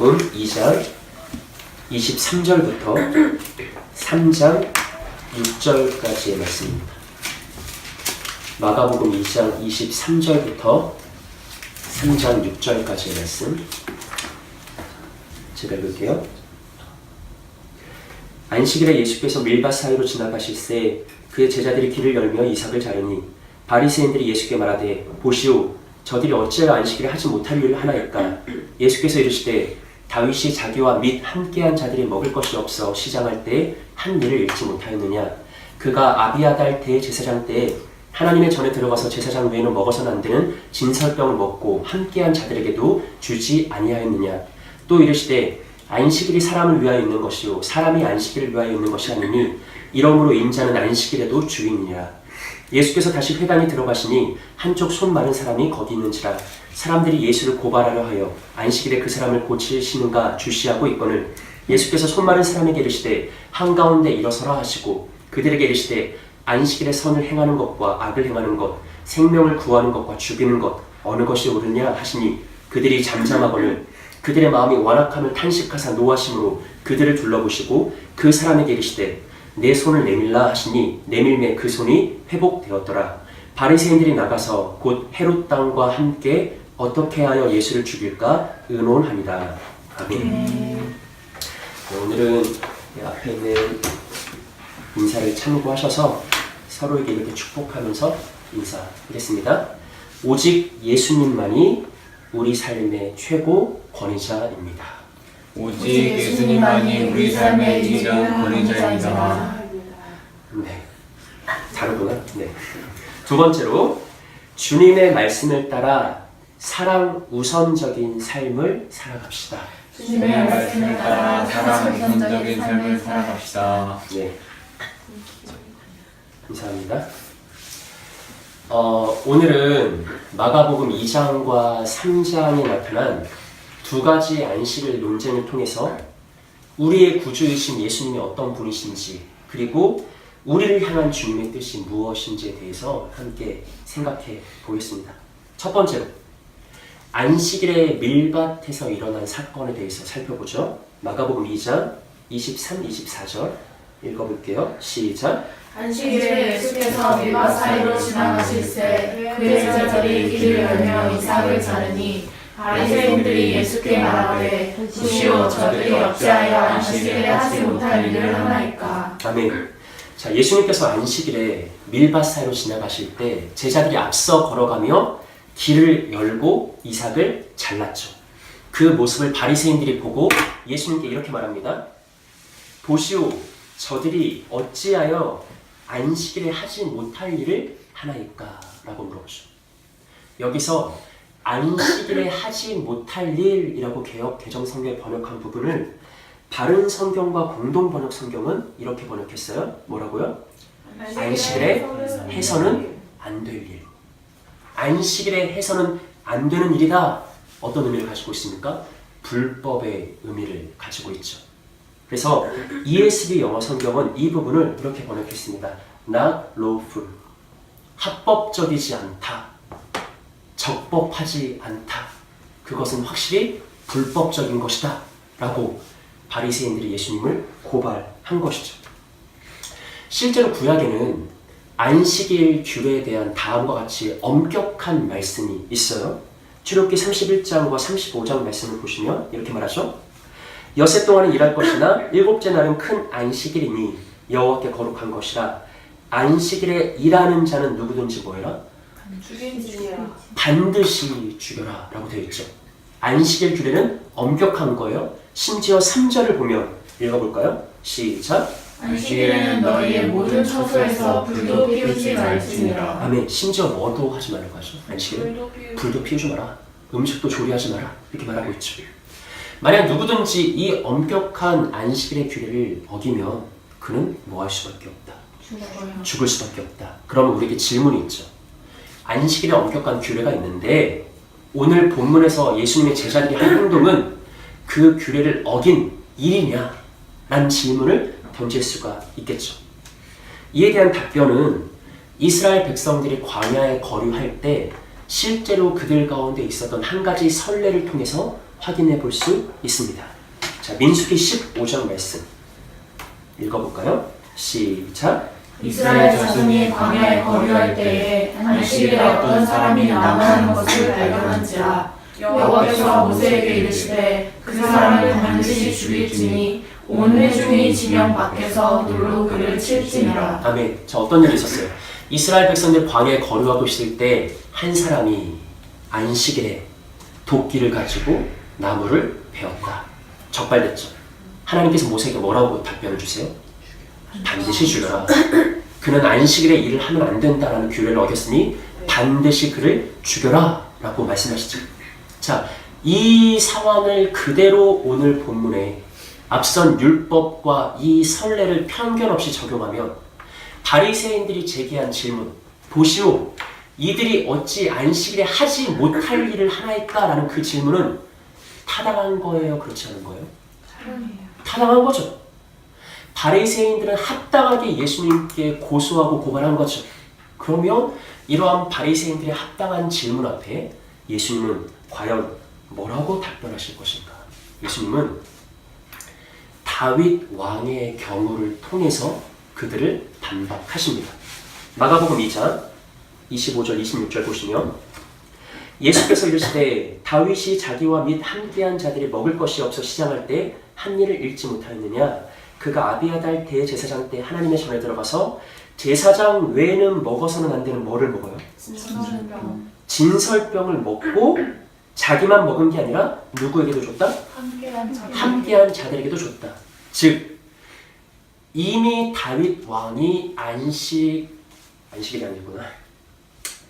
마가복음 2장 23절부터 3장 6절까지의 말씀입니다. 마가복음 2장 23절부터 3장 6절까지의 말씀 제가 읽을게요. 안식일에 예수께서 밀밭 사이로 지나가실새 그의 제자들이 길을 열며 이삭을 자르니 바리새인들이 예수께 말하되 보시오 저들이 어찌하여 안식일에 하지 못할 일을 하나이까. 예수께서 이르시되 다윗이 자기와 및 함께한 자들이 먹을 것이 없어 시장할 때 한 일을 잃지 못하였느냐. 그가 아비아달 대제사장 때에 하나님의 전에 들어가서 제사장 외에는 먹어서는 안 되는 진설병을 먹고 함께한 자들에게도 주지 아니하였느냐. 또 이르시되 안식일이 사람을 위하여 있는 것이요 사람이 안식일을 위하여 있는 것이 아니니 이러므로 인자는 안식일에도 주인이니라. 예수께서 다시 회당에 들어가시니 한쪽 손 마른 사람이 거기 있는지라. 사람들이 예수를 고발하려 하여 안식일에 그 사람을 고치시는가 주시하고 있거늘 예수께서 손 마른 사람에게 이르시되 한가운데 일어서라 하시고 그들에게 이르시되 안식일에 선을 행하는 것과 악을 행하는 것 생명을 구하는 것과 죽이는 것 어느 것이 옳으냐 하시니 그들이 잠잠하거늘 그들의 마음이 완악함을 탄식하사 노하심으로 그들을 둘러보시고 그 사람에게 이르시되 내 손을 내밀라 하시니 내밀매 그 손이 회복되었더라. 바리새인들이 나가서 곧 헤롯 땅과 함께 어떻게 하여 예수를 죽일까 의논하니라. 아멘. 오늘은 앞에 있는 인사를 참고하셔서 서로에게 이렇게 축복하면서 인사하겠습니다. 오직 예수님만이 우리 삶의 최고 권위자입니다. 오직 예수님만이 우리 삶의 유일한 권위자입니다. 네, 다르구나. 네. 두 번째로 주님의 말씀을 따라 사랑 우선적인 삶을 살아갑시다. 주님의 말씀을 따라 사랑 우선적인 삶을 살아갑시다. 네, 감사합니다. 오늘은 마가복음 2장과 3장에 나타난 두 가지 안식일 논쟁을 통해서 우리의 구주이신 예수님이 어떤 분이신지 그리고 우리를 향한 주님의 뜻이 무엇인지에 대해서 함께 생각해 보겠습니다. 첫 번째로 안식일의 밀밭에서 일어난 사건에 대해서 살펴보죠. 마가복음 2장 23, 24절 읽어볼게요. 시작. 안식일에 예수께서 밀밭 사이로 지나가실새 그의 제자들이 길을 열며 이삭을 자르니 바리새인들이 예수께 말하되 보시오 저들이 어찌하여 안식일에 하지 못할 일을 하나이까. 아멘. 자, 예수님께서 안식일에 밀밭 사이로 지나가실 때 제자들이 앞서 걸어가며 길을 열고 이삭을 잘랐죠. 그 모습을 바리새인들이 보고 예수님께 이렇게 말합니다. 보시오 저들이 어찌하여 안식일에 하지 못할 일을 하나이까? 라고 물어보죠. 여기서 안식일에 하지 못할 일이라고 개역 개정성경에 번역한 부분을 바른 성경과 공동 번역 성경은 이렇게 번역했어요. 뭐라고요? 안식일에 해서는 안 될 일. 안식일에 해서는 안 되는 일이다. 어떤 의미를 가지고 있습니까? 불법의 의미를 가지고 있죠. 그래서 ESV 영어 성경은 이 부분을 이렇게 번역했습니다. Not lawful. 합법적이지 않다. 적법하지 않다. 그것은 확실히 불법적인 것이다. 라고 바리새인들이 예수님을 고발한 것이죠. 실제로 구약에는 안식일 규례에 대한 다음과 같이 엄격한 말씀이 있어요. 출애굽기 31장과 35장 말씀을 보시면 이렇게 말하죠. 여세 동안은 일할 것이나 일곱째 날은 큰 안식일이니 여호와께 거룩한 것이라. 안식일에 일하는 자는 누구든지 뭐해라? 반드시 죽여라 라고 되어 있죠. 안식일 규례는 엄격한 거예요. 심지어 3절을 보면 읽어볼까요? 시작. 안식일에는 너희의 모든 처소에서 불도 피우지 말지니라. 아멘. 심지어 뭐도 하지 말라고 하죠. 안식일에 불도 피우지 마라. 음식도 조리하지 마라. 이렇게 말하고 있죠. 만약 누구든지 이 엄격한 안식일의 규례를 어기면 그는 뭐 할 수밖에 없다. 죽을 수밖에 없다. 그러면 우리에게 질문이 있죠. 안식일에 엄격한 규례가 있는데 오늘 본문에서 예수님의 제자들이 한 행동은 그 규례를 어긴 일이냐? 라는 질문을 던질 수가 있겠죠. 이에 대한 답변은 이스라엘 백성들이 광야에 거류할 때 실제로 그들 가운데 있었던 한 가지 선례를 통해서 확인해 볼 수 있습니다. 자, 민수기 15장 말씀 읽어볼까요? 시작. 이스라엘 자손이 광야에 거류할 때에 안식일에 어떤 사람이 나무하는 것을 발견한지라. 여호와께서 모세에게 이르시되 그 사람을 반드시 죽일지니 온 회중이 지명 밖에서 돌로 그를 칠지니라. 아멘. 자, 어떤 일이 있었어요? 이스라엘 백성들 광야에 거류하고 있을 때 한 사람이 안식일에 도끼를 가지고 나무를 베었다. 적발됐죠. 하나님께서 모세에게 뭐라고 답변을 주세요? 반드시 죽여라. 그는 안식일에 일을 하면 안 된다라는 규례를 어겼으니 반드시 그를 죽여라 라고 말씀하시죠. 자, 이 상황을 그대로 오늘 본문에 앞선 율법과 이 선례를 편견 없이 적용하면 바리새인들이 제기한 질문, 보시오, 이들이 어찌 안식일에 하지 못할 일을 하나이까? 라는 그 질문은 타당한 거예요? 그렇지 않은 거예요? 타당한 거죠. 바리새인들은 합당하게 예수님께 고소하고 고발한 거죠. 그러면 이러한 바리새인들의 합당한 질문 앞에 예수님은 과연 뭐라고 답변하실 것인가? 예수님은 다윗 왕의 경우를 통해서 그들을 반박하십니다. 마가복음 2장 25절 26절 보시면 예수께서 이르시되 다윗이 자기와 및 함께한 자들이 먹을 것이 없어 시장할 때 한 일을 잃지 못하였느냐? 그가 아비아달 대제사장 때 하나님의 전에 들어가서 제사장 외에는 먹어서는 안 되는 뭐를 먹어요? 진설병을 먹고 자기만 먹은 게 아니라 누구에게도 줬다? 함께한 자들에게도 줬다. 즉 이미 다윗 왕이 안식일이 아니구나.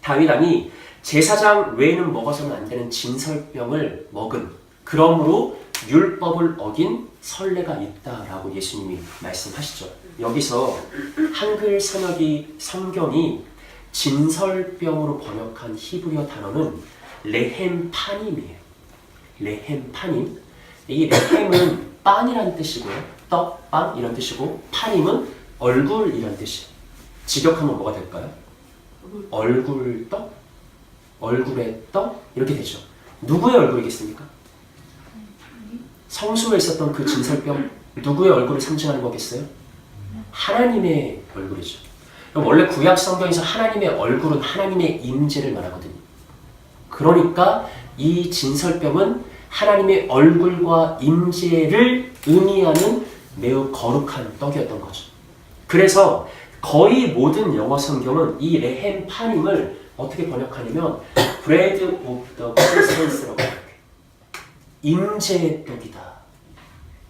다윗 왕이 제사장 외에는 먹어서는 안 되는 진설병을 먹은, 그러므로 율법을 어긴 선례가 있다라고 예수님이 말씀하시죠. 여기서 한글 성경이 진설병으로 번역한 히브리어 단어는 레헴파님이에요. 레헴파님. 이 레헴은 빵이란 뜻이고요. 떡, 빵 이런 뜻이고, 파님은 얼굴이란 뜻이에요. 직역하면 뭐가 될까요? 얼굴떡? 얼굴의 떡? 이렇게 되죠. 누구의 얼굴이겠습니까? 성소에 있었던 그 진설병, 누구의 얼굴을 상징하는 거겠어요? 하나님의 얼굴이죠. 원래 구약 성경에서 하나님의 얼굴은 하나님의 임재를 말하거든요. 그러니까 이 진설병은 하나님의 얼굴과 임재를 의미하는 매우 거룩한 떡이었던 거죠. 그래서 거의 모든 영어 성경은 이 레헴파님을 어떻게 번역하냐면 Bread of the Presence라고 해요. 임재의 떡이다.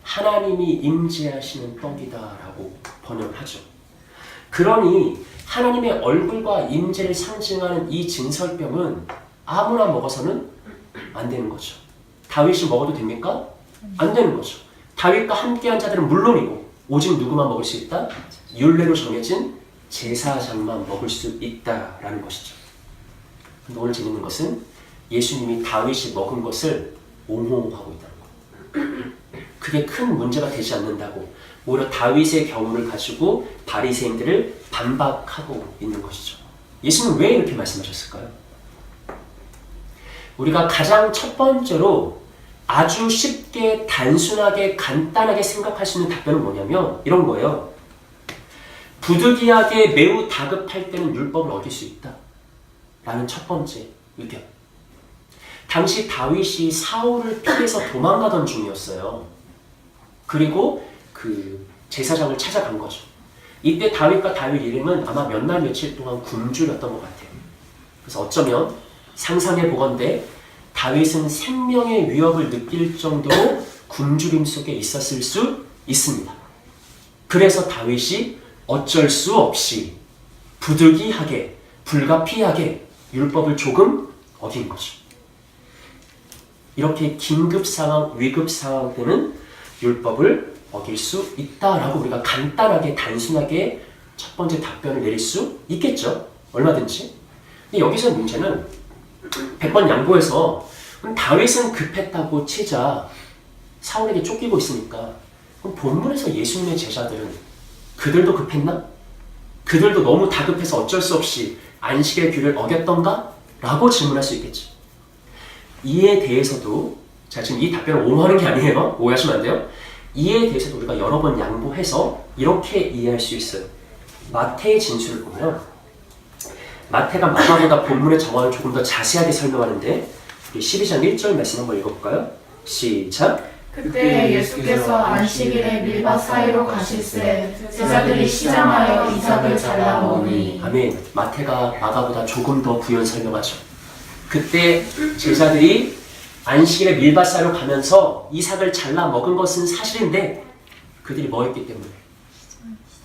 하나님이 임재하시는 떡이다 라고 번역을 하죠. 그러니 하나님의 얼굴과 임재를 상징하는 이 진설병은 아무나 먹어서는 안 되는 거죠. 다윗이 먹어도 됩니까? 안 되는 거죠. 다윗과 함께한 자들은 물론이고 오직 누구만 먹을 수 있다? 율례로 정해진 제사장만 먹을 수 있다라는 것이죠. 근데 오늘 재밌는 것은 예수님이 다윗이 먹은 것을 옹호하고 있다는 거예요. 그게 큰 문제가 되지 않는다고 오히려 다윗의 경우를 가지고 바리새인들을 반박하고 있는 것이죠. 예수님은 왜 이렇게 말씀하셨을까요? 우리가 가장 첫 번째로 아주 쉽게 단순하게 간단하게 생각할 수 있는 답변은 뭐냐면 이런 거예요. 부득이하게 매우 다급할 때는 율법을 어길 수 있다 라는 첫 번째 의견. 당시 다윗이 사울을 피해서 도망가던 중이었어요. 그리고 그 제사장을 찾아간 거죠. 이때 다윗과 다윗 이름은 아마 몇 날 며칠 동안 굶주렸던 것 같아요. 그래서 어쩌면 상상해 보건대 다윗은 생명의 위협을 느낄 정도로 굶주림 속에 있었을 수 있습니다. 그래서 다윗이 어쩔 수 없이 부득이하게 불가피하게 율법을 조금 어긴 거죠. 이렇게 긴급 상황, 위급 상황 때는 율법을 어길 수 있다라고 우리가 간단하게 단순하게 첫 번째 답변을 내릴 수 있겠죠. 얼마든지. 근데 여기서 문제는 100번 양보해서 다윗은 급했다고 치자 사울에게 쫓기고 있으니까 그럼 본문에서 예수님의 제자들은 그들도 급했나? 그들도 너무 다급해서 어쩔 수 없이 안식의 규례를 어겼던가? 라고 질문할 수 있겠죠. 이에 대해서도 자, 지금 이 답변을 옹호하는 게 아니에요. 오해하시면 안 돼요. 이에 대해서도 우리가 여러 번 양보해서 이렇게 이해할 수 있어요. 마태의 진술을 보면 마태가 마가보다 본문의 정황을 조금 더 자세하게 설명하는데 우리 12장 1절 말씀 한번 읽어볼까요? 시작! 그때 예수께서 안식일에 밀밭 사이로 가실새 제자들이 시장하여 이삭을 잘라 먹으니. 아멘. 마태가 마가보다 조금 더 부연 설명하죠. 그때 제자들이 안식일에 밀밭 사이로 가면서 이삭을 잘라 먹은 것은 사실인데 그들이 뭐 했기 때문에?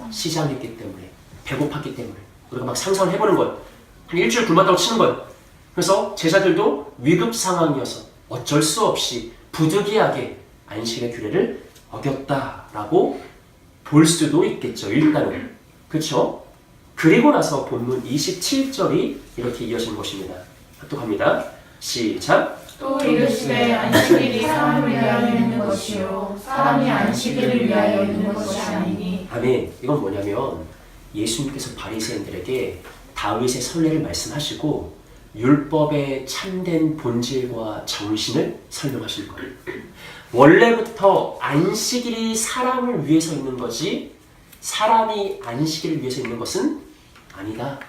시장했기 때문에, 배고팠기 때문에. 우리가 막 상상을 해보는 거예요. 한 일주일 굶었다고 치는 거예요. 그래서 제자들도 위급 상황이어서 어쩔 수 없이 부득이하게 안식의 규례를 어겼다라고 볼 수도 있겠죠. 일단은. 그렇죠? 그리고 나서 본문 27절이 이렇게 이어지는 것입니다. 또 갑니다. 시작! 또 이르시되 안식일이 사람을 위하여 있는 것이요 사람이 안식일을 위하여 있는 것이 아니니. 아멘. 이건 뭐냐면 예수님께서 바리새인들에게 다윗의 선례를 말씀하시고 율법의 참된 본질과 정신을 설명하시는 거예요. 원래부터 안식일이 사람을 위해서 있는 거지 사람이 안식일을 위해서 있는 것은 아니다.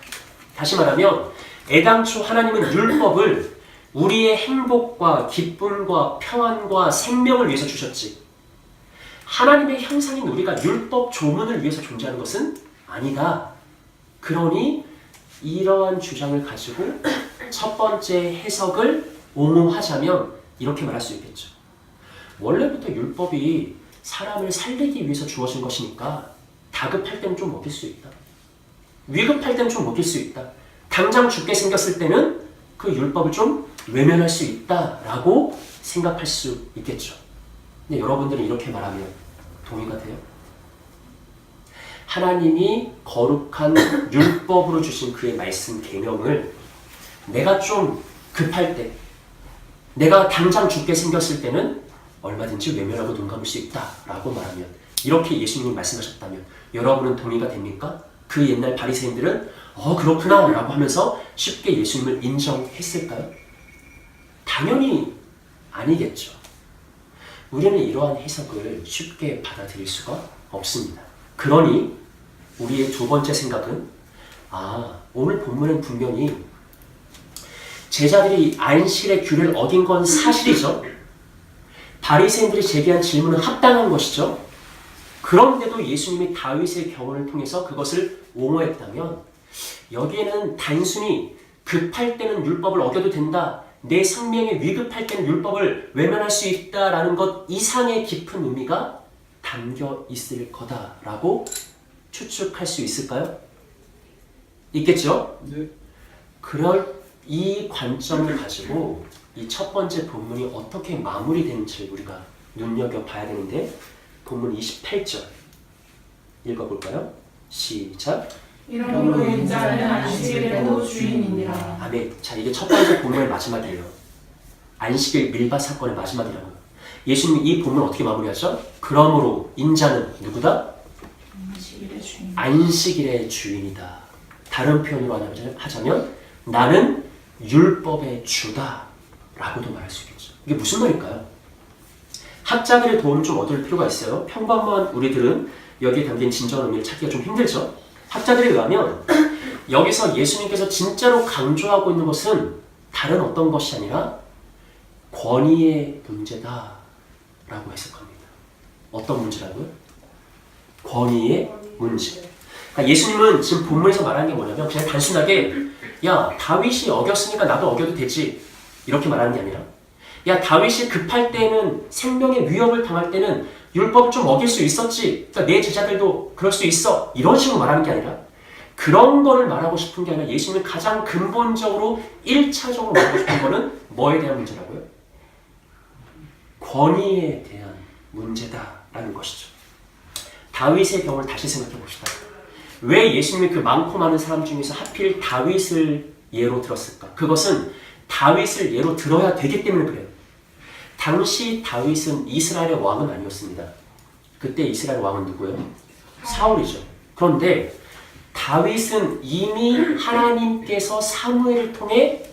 다시 말하면 애당초 하나님은 율법을 우리의 행복과 기쁨과 평안과 생명을 위해서 주셨지 하나님의 형상인 우리가 율법 조문을 위해서 존재하는 것은 아니다. 그러니 이러한 주장을 가지고 첫 번째 해석을 옹호하자면 이렇게 말할 수 있겠죠. 원래부터 율법이 사람을 살리기 위해서 주어진 것이니까 다급할 때는 좀 먹일 수 있다. 위급할 때는 좀 먹일 수 있다. 당장 죽게 생겼을 때는 그 율법을 좀 외면할 수 있다라고 생각할 수 있겠죠. 근데 여러분들은 이렇게 말하면 동의가 돼요? 하나님이 거룩한 율법으로 주신 그의 말씀 계명을 내가 좀 급할 때, 내가 당장 죽게 생겼을 때는 얼마든지 외면하고 눈 감을 수 있다라고 말하면 이렇게 예수님이 말씀하셨다면 여러분은 동의가 됩니까? 그 옛날 바리새인들은 그렇구나 라고 하면서 쉽게 예수님을 인정했을까요? 당연히 아니겠죠. 우리는 이러한 해석을 쉽게 받아들일 수가 없습니다. 그러니 우리의 두 번째 생각은 오늘 본문은 분명히 제자들이 안식일의 규례를 어긴 건 사실이죠. 바리새인들이 제기한 질문은 합당한 것이죠. 그런데도 예수님이 다윗의 경험을 통해서 그것을 옹호했다면 여기에는 단순히 급할 때는 율법을 어겨도 된다, 내 생명에 위급할 때는 율법을 외면할 수 있다라는 것 이상의 깊은 의미가 담겨 있을 거다라고 추측할 수 있을까요? 있겠죠? 네. 그럴 이 관점을 가지고 이 첫 번째 본문이 어떻게 마무리되는지 우리가 눈여겨봐야 되는데 본문 28절 읽어볼까요? 시작! 이러므로 인자는 안식일에도 주인이니라. 아멘. 자, 이게 첫 번째 본문의 마지막이에요. 안식일 밀밭 사건의 마지막이라고. 예수님이 이 본문을 어떻게 마무리하죠? 그러므로 인자는 누구다? 안식일의 주인. 안식일의 주인이다. 다른 표현으로 하자면 나는 율법의 주다 라고도 말할 수 있겠죠. 이게 무슨 말일까요? 학자들의 도움을 좀 얻을 필요가 있어요. 평범한 우리들은 여기에 담긴 진정한 의미를 찾기가 좀 힘들죠. 학자들에 의하면 여기서 예수님께서 진짜로 강조하고 있는 것은 다른 어떤 것이 아니라 권위의 문제다 라고 해석합니다. 어떤 문제라고요? 권위의 문제. 그러니까 예수님은 지금 본문에서 말하는 게 뭐냐면 그냥 단순하게 야 다윗이 어겼으니까 나도 어겨도 되지 이렇게 말하는 게 아니라 야 다윗이 급할 때는 생명의 위협을 당할 때는 율법을 좀 어길 수 있었지, 그러니까 내 제자들도 그럴 수 있어 이런 식으로 말하는 게 아니라 그런 거를 말하고 싶은 게 아니라 예수님은 가장 근본적으로 1차적으로 말하고 싶은 거는 뭐에 대한 문제라고요? 권위에 대한 문제다라는 것이죠. 다윗의 경우를 다시 생각해 봅시다. 왜 예수님이 그 많고 많은 사람 중에서 하필 다윗을 예로 들었을까? 그것은 다윗을 예로 들어야 되기 때문에 그래요. 당시 다윗은 이스라엘의 왕은 아니었습니다. 그때 이스라엘 왕은 누구예요? 사울이죠. 그런데 다윗은 이미 하나님께서 사무엘을 통해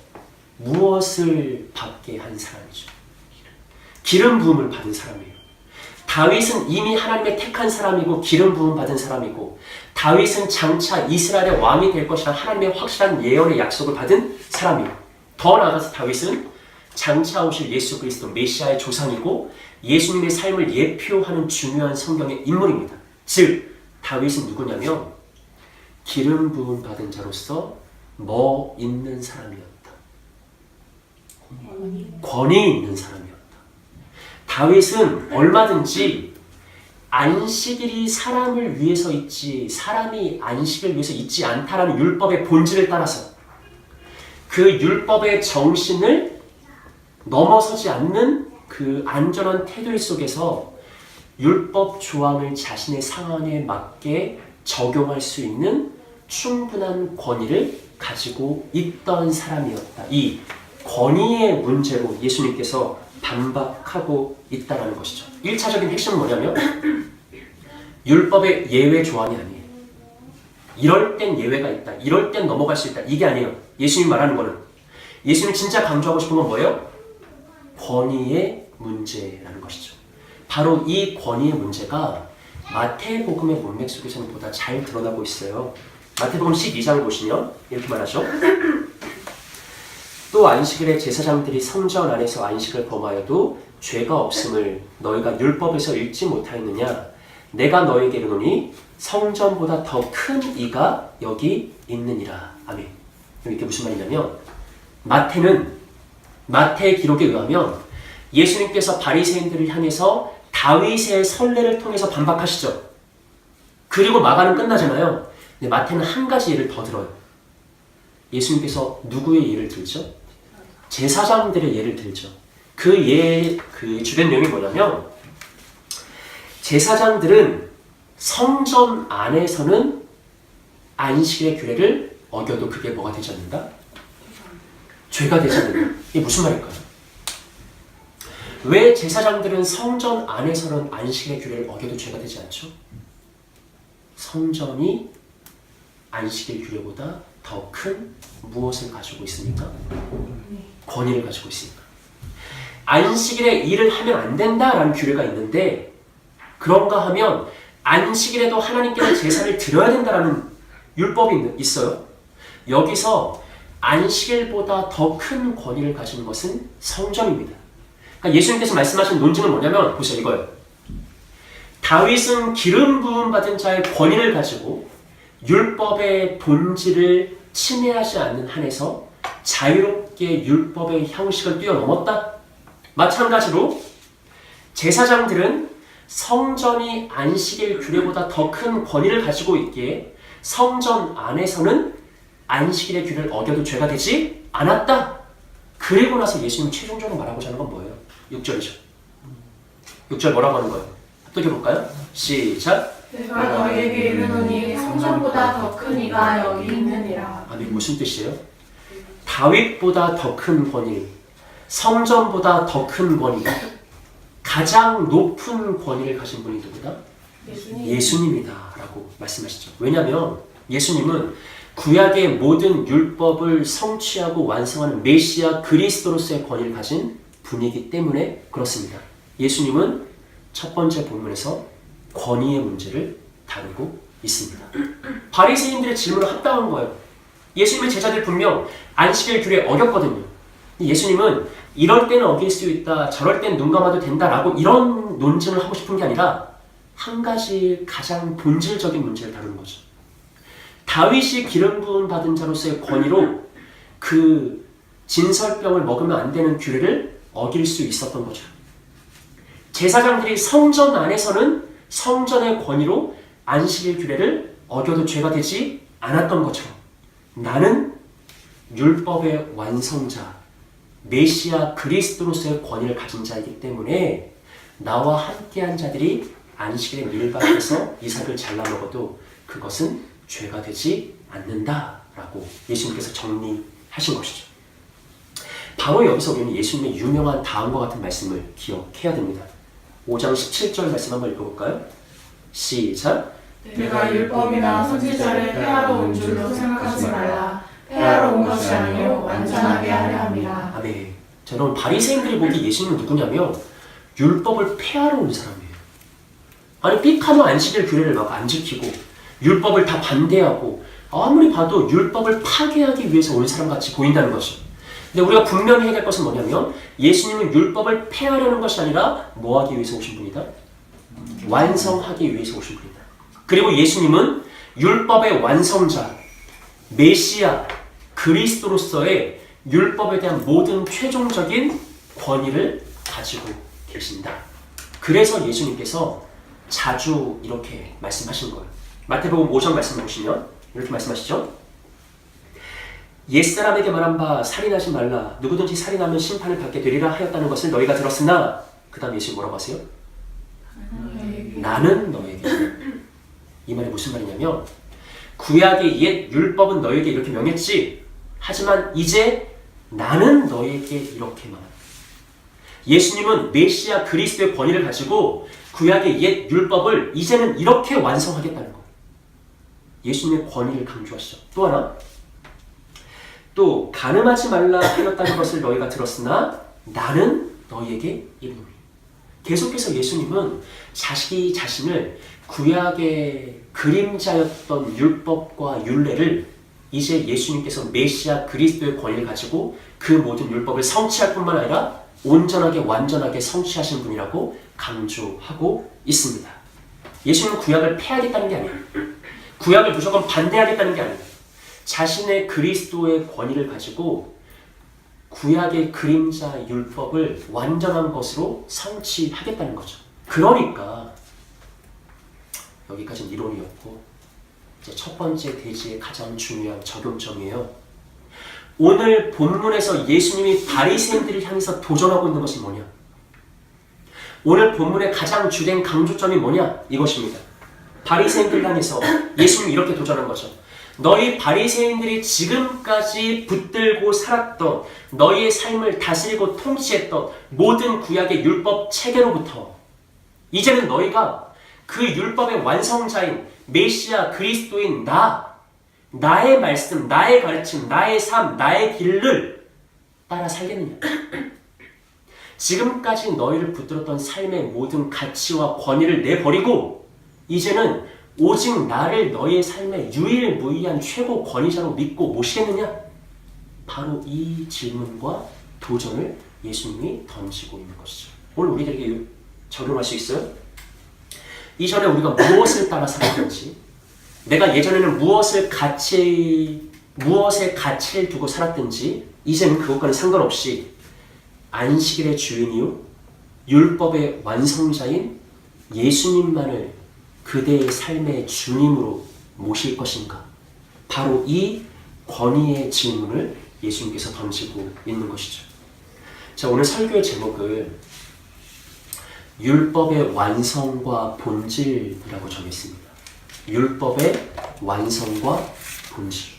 무엇을 받게 한 사람이죠? 기름 부음을 받은 사람이에요. 다윗은 이미 하나님의 택한 사람이고 기름 부음 받은 사람이고 다윗은 장차 이스라엘의 왕이 될 것이라는 하나님의 확실한 예언의 약속을 받은 사람이에요. 더 나아가서 다윗은 장차 오실 예수 그리스도 메시아의 조상이고 예수님의 삶을 예표하는 중요한 성경의 인물입니다. 즉 다윗은 누구냐면 기름 부음 받은 자로서 뭐 있는 사람이었다. 권위 있는 사람이었다. 다윗은 얼마든지 안식일이 사람을 위해서 있지 사람이 안식을 위해서 있지 않다라는 율법의 본질을 따라서 그 율법의 정신을 넘어서지 않는 그 안전한 태도 속에서 율법 조항을 자신의 상황에 맞게 적용할 수 있는 충분한 권위를 가지고 있던 사람이었다. 이 권위의 문제로 예수님께서 반박하고 있다는 것이죠. 1차적인 핵심은 뭐냐면 율법의 예외 조항이 아니에요. 이럴 땐 예외가 있다. 이럴 땐 넘어갈 수 있다. 이게 아니에요. 예수님 말하는 거는. 예수님 진짜 강조하고 싶은 건 뭐예요? 권위의 문제라는 것이죠. 바로 이 권위의 문제가 마태복음의 문맥 속에서는 보다 잘 드러나고 있어요. 마태복음 12장을 보시면 이렇게 말하죠. 또 안식일에 제사장들이 성전 안에서 안식을 범하여도 죄가 없음을 너희가 율법에서 읽지 못하였느냐? 내가 너희에게 이르노니 성전보다 더 큰 이가 여기 있느니라. 아멘. 이게 무슨 말이냐면 마태의 기록에 의하면 예수님께서 바리새인들을 향해서 다윗의 선례를 통해서 반박하시죠. 그리고 마가는 끝나잖아요. 근데 마태는 한 가지 예를 더 들어요. 예수님께서 누구의 예를 들죠? 제사장들의 예를 들죠. 그 주된 내용이 뭐냐면 제사장들은 성전 안에서는 안식일의 규례를 어겨도 그게 뭐가 되지 않는다? 죄가 되지 않는다. 이게 무슨 말일까요? 왜 제사장들은 성전 안에서는 안식일의 규례를 어겨도 죄가 되지 않죠? 성전이 안식일 규례보다 더 큰 무엇을 가지고 있습니까? 권위를 가지고 있습니다. 안식일에 일을 하면 안 된다라는 규례가 있는데 그런가 하면 안식일에도 하나님께는 제사를 드려야 된다라는 율법이 있어요. 여기서 안식일보다 더 큰 권위를 가지는 것은 성전입니다. 그러니까 예수님께서 말씀하신 논증은 뭐냐면 보세요. 이거예요. 다윗은 기름 부음 받은 자의 권위를 가지고 율법의 본질을 침해하지 않는 한에서 자유롭게 율법의 형식을 뛰어넘었다. 마찬가지로 제사장들은 성전이 안식일 규례보다 더 큰 권위를 가지고 있기에 성전 안에서는 안식일의 규례를 어겨도 죄가 되지 않았다. 그리고 나서 예수님 최종적으로 말하고자 하는 건 뭐예요? 6절이죠. 6절 뭐라고 하는 거예요? 합독해볼까요? 시작! 내가 너희에게 이르노니 성전보다 더 큰 이가 여기 있느니라. 아니 무슨 뜻이에요? 다윗보다 더 큰 권위, 성전보다 더 큰 권위, 가장 높은 권위를 가진 분이 누구다? 예수님이다 라고 말씀하시죠. 왜냐하면 예수님은 구약의 모든 율법을 성취하고 완성하는 메시아 그리스도로서의 권위를 가진 분이기 때문에 그렇습니다. 예수님은 첫 번째 본문에서 권위의 문제를 다루고 있습니다. 바리새인들의 질문은 합당한 거예요. 예수님의 제자들 분명 안식일 규례 어겼거든요. 예수님은 이럴 때는 어길 수 있다, 저럴 땐 눈 감아도 된다라고 이런 논증을 하고 싶은 게 아니라 한 가지 가장 본질적인 문제를 다루는 거죠. 다윗이 기름 부음 받은 자로서의 권위로 그 진설병을 먹으면 안 되는 규례를 어길 수 있었던 거죠. 제사장들이 성전 안에서는 성전의 권위로 안식일 규례를 어겨도 죄가 되지 않았던 것처럼 나는 율법의 완성자, 메시아 그리스도로서의 권위를 가진 자이기 때문에 나와 함께한 자들이 안식일에 밀박해서 이삭을 잘라 먹어도 그것은 죄가 되지 않는다라고 예수님께서 정리하신 것이죠. 바로 여기서 우리는 예수님의 유명한 다음과 같은 말씀을 기억해야 됩니다. 5장 17절 말씀 한번 읽어볼까요? 시작! 내가 율법이나 선지자를 폐하러 온 줄로 생각하지 말라. 폐하러 온 것이 아니요 완전하게 하려 함이라. 아멘. 자, 여러분 바리새인들이 보기 예수님은 누구냐면 율법을 폐하러 온 사람이에요. 아니 삐카노 안식일 규례를 막 안 지키고 율법을 다 반대하고 아무리 봐도 율법을 파괴하기 위해서 온 사람 같이 보인다는 거죠. 근데 우리가 분명히 해야 될 것은 뭐냐면 예수님은 율법을 폐하려는 것이 아니라 뭐 하기 위해서 오신 분이다? 완성하기 위해서 오신 분이다. 그리고 예수님은 율법의 완성자, 메시아, 그리스도로서의 율법에 대한 모든 최종적인 권위를 가지고 계신다. 그래서 예수님께서 자주 이렇게 말씀하신 거예요. 마태복음 5장 말씀 보시면 이렇게 말씀하시죠. 옛사람에게 말한 바 살인하지 말라. 누구든지 살인하면 심판을 받게 되리라 하였다는 것을 너희가 들었으나 그 다음 예수님 뭐라고 하세요? 나는 너에게. 이 말이 무슨 말이냐면 구약의 옛 율법은 너에게 이렇게 명했지. 하지만 이제 나는 너에게 이렇게 말한다. 예수님은 메시아 그리스도의 권위를 가지고 구약의 옛 율법을 이제는 이렇게 완성하겠다는 거예요. 예수님의 권위를 강조하시죠. 또 하나, 또 간음하지 말라 하였다는 것을 너희가 들었으나 나는 너희에게 이르노니. 계속해서 예수님은 자기 자신을 구약의 그림자였던 율법과 율례를 이제 예수님께서 메시아 그리스도의 권위를 가지고 그 모든 율법을 성취할 뿐만 아니라 온전하게 완전하게 성취하신 분이라고 강조하고 있습니다. 예수님은 구약을 폐하겠다는 게 아니에요. 구약을 무조건 반대하겠다는 게 아니에요. 자신의 그리스도의 권위를 가지고 구약의 그림자 율법을 완전한 것으로 성취하겠다는 거죠. 그러니까 여기까지는 이론이었고 이제 첫 번째 대지의 가장 중요한 적용점이에요. 오늘 본문에서 예수님이 바리새인들을 향해서 도전하고 있는 것이 뭐냐? 오늘 본문의 가장 주된 강조점이 뭐냐? 이것입니다. 바리새인들을 향해서 예수님이 이렇게 도전한 거죠. 너희 바리새인들이 지금까지 붙들고 살았던 너희의 삶을 다스리고 통치했던 모든 구약의 율법 체계로부터 이제는 너희가 그 율법의 완성자인 메시아 그리스도인 나의 말씀, 나의 가르침, 나의 삶, 나의 길을 따라 살겠느냐? 지금까지 너희를 붙들었던 삶의 모든 가치와 권위를 내버리고 이제는 오직 나를 너희의 삶의 유일무이한 최고 권위자로 믿고 모시겠느냐? 바로 이 질문과 도전을 예수님이 던지고 있는 것이죠. 오늘 우리들에게 적용할 수 있어요? 이전에 우리가 무엇을 따라 살았는지, 내가 예전에는 무엇의 가치를 두고 살았든지 이제는 그것과는 상관없이 안식일의 주인이요 율법의 완성자인 예수님만을 그대의 삶의 주님으로 모실 것인가? 바로 이 권위의 질문을 예수님께서 던지고 있는 것이죠. 자, 오늘 설교의 제목을 율법의 완성과 본질이라고 정했습니다. 율법의 완성과 본질.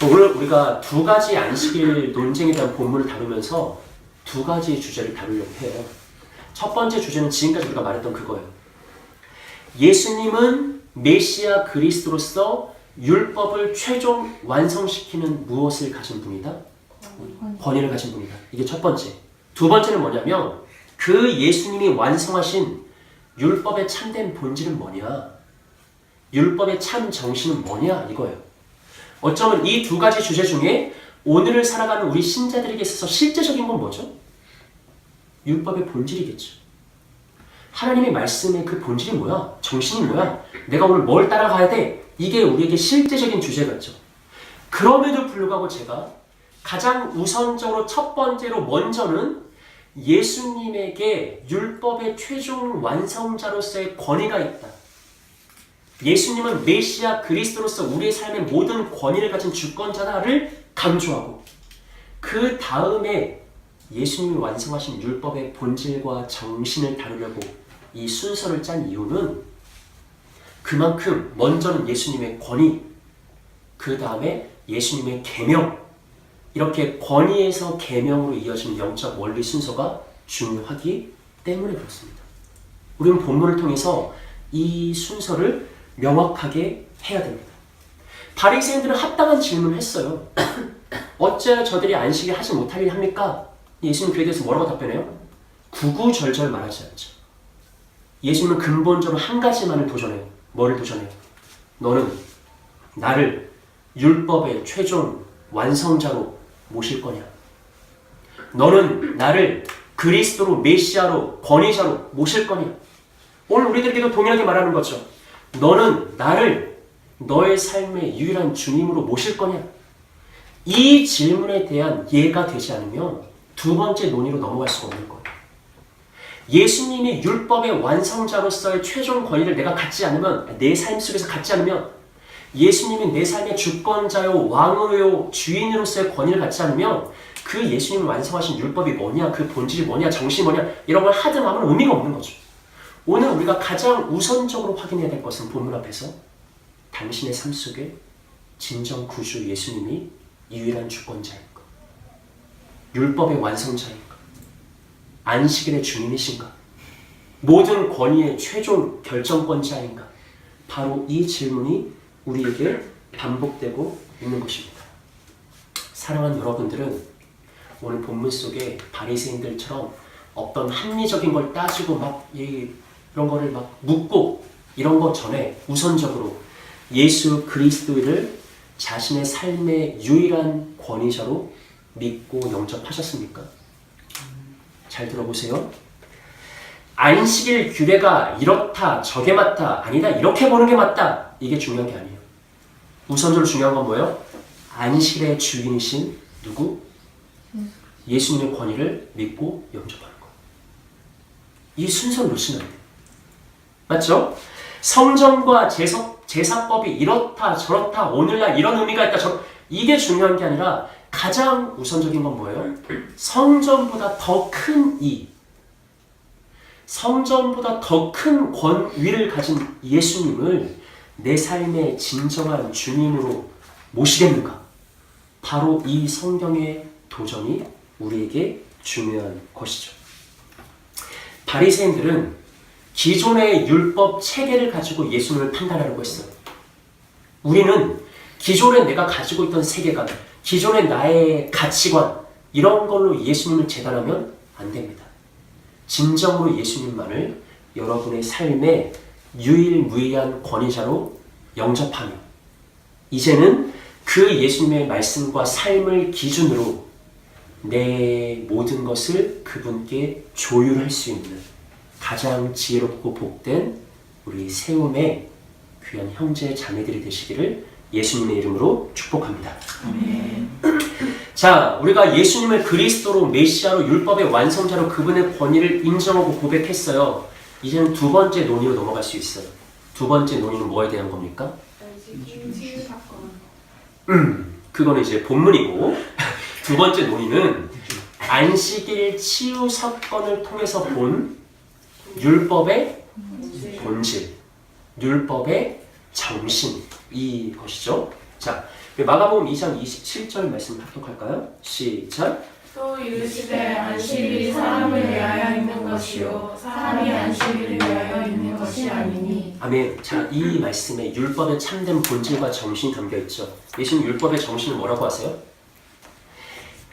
오늘 우리가 두 가지 안식일 논쟁에 대한 본문을 다루면서 두 가지 주제를 다루려고 해요. 첫 번째 주제는 지금까지 우리가 말했던 그거예요. 예수님은 메시아 그리스도로서 율법을 최종 완성시키는 무엇을 가진 분이다? 권위를 가진 분이다. 이게 첫 번째. 두 번째는 뭐냐면 그 예수님이 완성하신 율법의 참된 본질은 뭐냐? 율법의 참 정신은 뭐냐? 이거예요. 어쩌면 이 두 가지 주제 중에 오늘을 살아가는 우리 신자들에게 있어서 실제적인 건 뭐죠? 율법의 본질이겠죠. 하나님의 말씀의 그 본질이 뭐야? 정신이 뭐야? 내가 오늘 뭘 따라가야 돼? 이게 우리에게 실제적인 주제겠죠. 그럼에도 불구하고 제가 가장 우선적으로 첫 번째로 먼저는 예수님에게 율법의 최종 완성자로서의 권위가 있다. 예수님은 메시아 그리스도로서 우리의 삶의 모든 권위를 가진 주권자다를 강조하고 그 다음에 예수님이 완성하신 율법의 본질과 정신을 다루려고 이 순서를 짠 이유는 그만큼 먼저는 예수님의 권위, 그 다음에 예수님의 계명, 이렇게 권위에서 계명으로 이어지는 영적 원리 순서가 중요하기 때문에 그렇습니다. 우리는 본문을 통해서 이 순서를 명확하게 해야 됩니다. 바리새인들은 합당한 질문을 했어요. 어째 저들이 안식일 하지 못하길 합니까? 예수님 그에 대해서 뭐라고 답변해요? 구구절절 말하지 않죠. 예수님은 근본적으로 한 가지만을 도전해요. 뭐를 도전해요? 너는 나를 율법의 최종 완성자로 모실 거냐? 너는 나를 그리스도로 메시아로 권위자로 모실 거냐? 오늘 우리들에게도 동일하게 말하는 거죠. 너는 나를 너의 삶의 유일한 주님으로 모실 거냐? 이 질문에 대한 이해가 되지 않으면 두 번째 논의로 넘어갈 수가 없는 거예요. 예수님이 율법의 완성자로서의 최종 권위를 내가 갖지 않으면, 내 삶 속에서 갖지 않으면, 예수님이 내 삶의 주권자요, 왕으로요, 주인으로서의 권위를 갖지 않으면 그 예수님이 완성하신 율법이 뭐냐, 그 본질이 뭐냐, 정신이 뭐냐, 이런 걸 하든 아무런 의미가 없는 거죠. 오늘 우리가 가장 우선적으로 확인해야 될 것은 본문 앞에서 당신의 삶 속에 진정 구주 예수님이 유일한 주권자인가? 율법의 완성자인가? 안식일의 주님이신가? 모든 권위의 최종 결정권자인가? 바로 이 질문이 우리에게 반복되고 있는 것입니다. 사랑하는 여러분들은 오늘 본문 속에 바리새인들처럼 어떤 합리적인 걸 따지고 막 이런 거를 막 묻고 이런 것 전에 우선적으로 예수 그리스도를 자신의 삶의 유일한 권위자로 믿고 영접하셨습니까? 잘 들어보세요. 안식일 규례가 이렇다, 저게 맞다, 아니다, 이렇게 보는 게 맞다. 이게 중요한 게 아니에요. 우선적으로 중요한 건 뭐예요? 안식일의 주인이신 누구? 예수님의 권위를 믿고 영접하는 거예요. 이 순서를 놓치면 안 돼요. 맞죠? 성전과 제사법이 이렇다, 저렇다, 오늘날 이런 의미가 있다, 이게 중요한 게 아니라 가장 우선적인 건 뭐예요? 성전보다 더 큰 성전보다 더 큰 권위를 가진 예수님을 내 삶의 진정한 주님으로 모시겠는가? 바로 이 성경의 도전이 우리에게 중요한 것이죠. 바리새인들은 기존의 율법 체계를 가지고 예수님을 판단하려고 했어요. 우리는 기존에 내가 가지고 있던 세계관, 기존의 나의 가치관, 이런 걸로 예수님을 재단하면 안 됩니다. 진정으로 예수님만을 여러분의 삶의 유일무이한 권위자로 영접하며 이제는 그 예수님의 말씀과 삶을 기준으로 내 모든 것을 그분께 조율할 수 있는 가장 지혜롭고 복된 우리 세움의 귀한 형제 자매들이 되시기를 예수님의 이름으로 축복합니다. 아멘. 자, 우리가 예수님을 그리스도로 메시아로 율법의 완성자로 그분의 권위를 인정하고 고백했어요. 이제는 두 번째 논의로 넘어갈 수 있어요. 두 번째 논의는 뭐에 대한 겁니까? 치유 사건. 그거는 이제 본문이고 두 번째 논의는 안식일 치유 사건을 통해서 본 율법의 본질, 율법의 정신, 이것이죠. 자, 마가복음 2장 27절 말씀 합독할까요? 시작. 또 이르시되 안식일이 사람을 위하여 있는 것이요 사람이 안식일을 위하여 있는 것이 아니니. 아멘. 자, 이 말씀에 율법의 참된 본질과 정신이 담겨있죠. 예수님 율법의 정신을 뭐라고 하세요?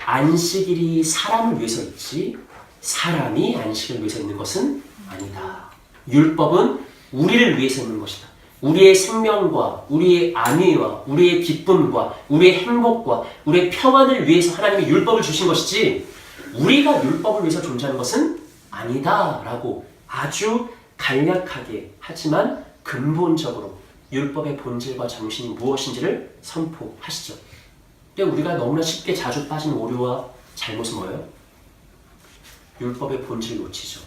안식일이 사람을 위해서 있지 사람이 안식을 위해서 있는 것은 아니다. 율법은 우리를 위해서 있는 것이다. 우리의 생명과 우리의 안위와 우리의 기쁨과 우리의 행복과 우리의 평안을 위해서 하나님이 율법을 주신 것이지 우리가 율법을 위해서 존재하는 것은 아니다 라고 아주 간략하게 하지만 근본적으로 율법의 본질과 정신이 무엇인지를 선포하시죠. 근데 우리가 너무나 쉽게 자주 빠지는 오류와 잘못은 뭐예요? 율법의 본질을 놓치죠.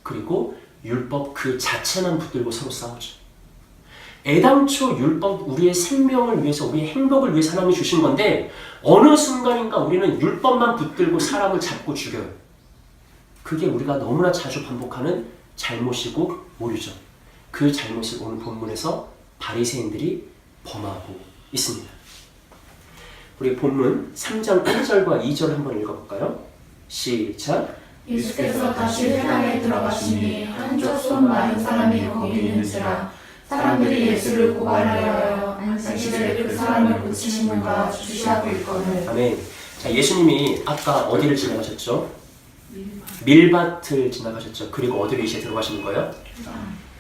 그리고 율법 그 자체만 붙들고 서로 싸우죠. 애당초 율법 우리의 생명을 위해서 우리의 행복을 위해서 하나님이 주신 건데 어느 순간인가 우리는 율법만 붙들고 사람을 잡고 죽여요. 그게 우리가 너무나 자주 반복하는 잘못이고 오류죠. 그 잘못을 오늘 본문에서 바리새인들이 범하고 있습니다. 우리 본문 3장 1절과 2절 한번 읽어볼까요? 시작. 예수께서 다시 회당에 들어가시니 한쪽 손 마른 사람이 거기 있는지라 사람들이 예수를 고발하여 안식일에 그 사람을 고치시는가 주시하고 있거늘. 아멘. 자, 예수님이 아까 어디를 지나가셨죠? 밀밭을 지나가셨죠. 그리고 어디로 이제 들어가시는 거예요?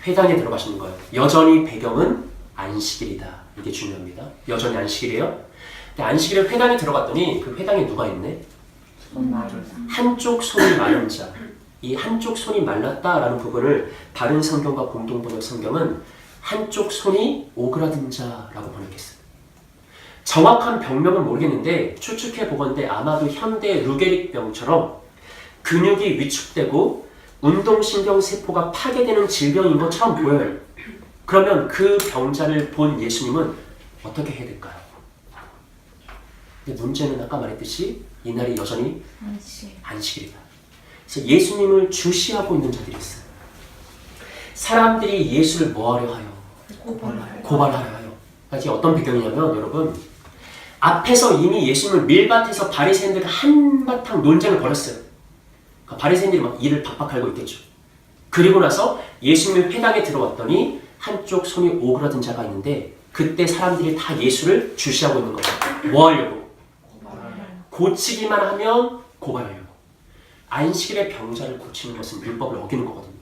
회당에 들어가시는 거예요. 여전히 배경은 안식일이다. 이게 중요합니다. 여전히 안식일이에요. 근데 안식일에 회당에 들어갔더니 그 회당에 누가 있네? 한쪽 손이 마른 자. 이 한쪽 손이 말랐다라는 부분을 다른 성경과 공동번역 성경은 한쪽 손이 오그라든 자라고 번역했어요. 정확한 병명은 모르겠는데 추측해 보건대 아마도 현대 루게릭병처럼 근육이 위축되고 운동신경 세포가 파괴되는 질병인 것처럼 보여요. 그러면 그 병자를 본 예수님은 어떻게 해야 될까요? 근데 문제는 아까 말했듯이 이날이 여전히 안식일이다. 그래서 예수님을 주시하고 있는 자들이 있어요. 사람들이 예수를 뭐하려 하여? 고발하려 하여. 이게 어떤 배경이냐면 여러분, 앞에서 이미 예수님을 밀밭에서 바리새인들과 한바탕 논쟁을 벌였어요. 그러니까 바리새인들이 막 이를 박박 갈고 있겠죠. 그리고 나서 예수님이 회당에 들어왔더니 한쪽 손이 오그라든 자가 있는데 그때 사람들이 다 예수를 주시하고 있는 거예요. 뭐 하려고? 고치기만 하면 고발하려고. 안식일의 병자를 고치는 것은 율법을 어기는 거거든요.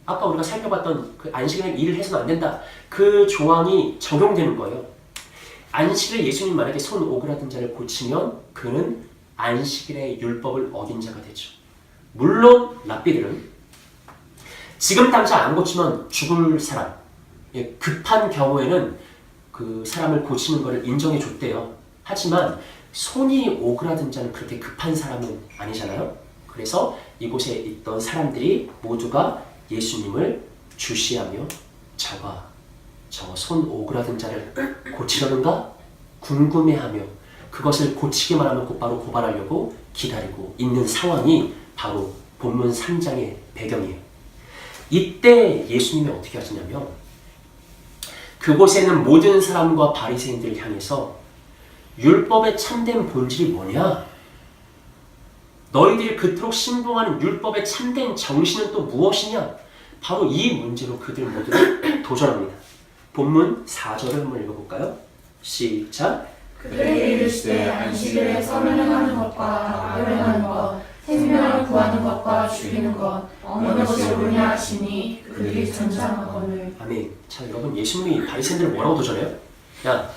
아까 우리가 살펴봤던 그 안식일에 일을 해서는 안 된다. 그 조항이 적용되는 거예요. 안식일에 예수님 만약에 손 오그라든 자를 고치면 그는 안식일의 율법을 어긴 자가 되죠. 물론 랍비들은 지금 당장 안 고치면 죽을 사람, 급한 경우에는 그 사람을 고치는 것을 인정해 줬대요. 하지만 손이 오그라든 자는 그렇게 급한 사람은 아니잖아요. 그래서 이곳에 있던 사람들이 모두가 예수님을 주시하며 저가 저 손 오그라든 자를 고치려는가 궁금해하며 그것을 고치기만 하면 곧바로 고발하려고 기다리고 있는 상황이 바로 본문 3장의 배경이에요. 이때 예수님이 어떻게 하시냐면 그곳에 있는 모든 사람과 바리새인들을 향해서 율법의 참된 본질이 뭐냐? 너희들이 그토록 신봉하는 율법의 참된 정신은 또 무엇이냐? 바로 이 문제로 그들 모두를 도전합니다. 본문 4절을 한번 읽어볼까요? 시작! 그들이 이르시되 안식일에 선을 행하는 것과 악을 행하는 것, 생명을 구하는 것과 죽이는 것 어느 것이 옳으냐 하시니 그들이 전장하거늘. 아멘. 자, 여러분, 예수님이 바리새인들을 뭐라고 도전해요? 야,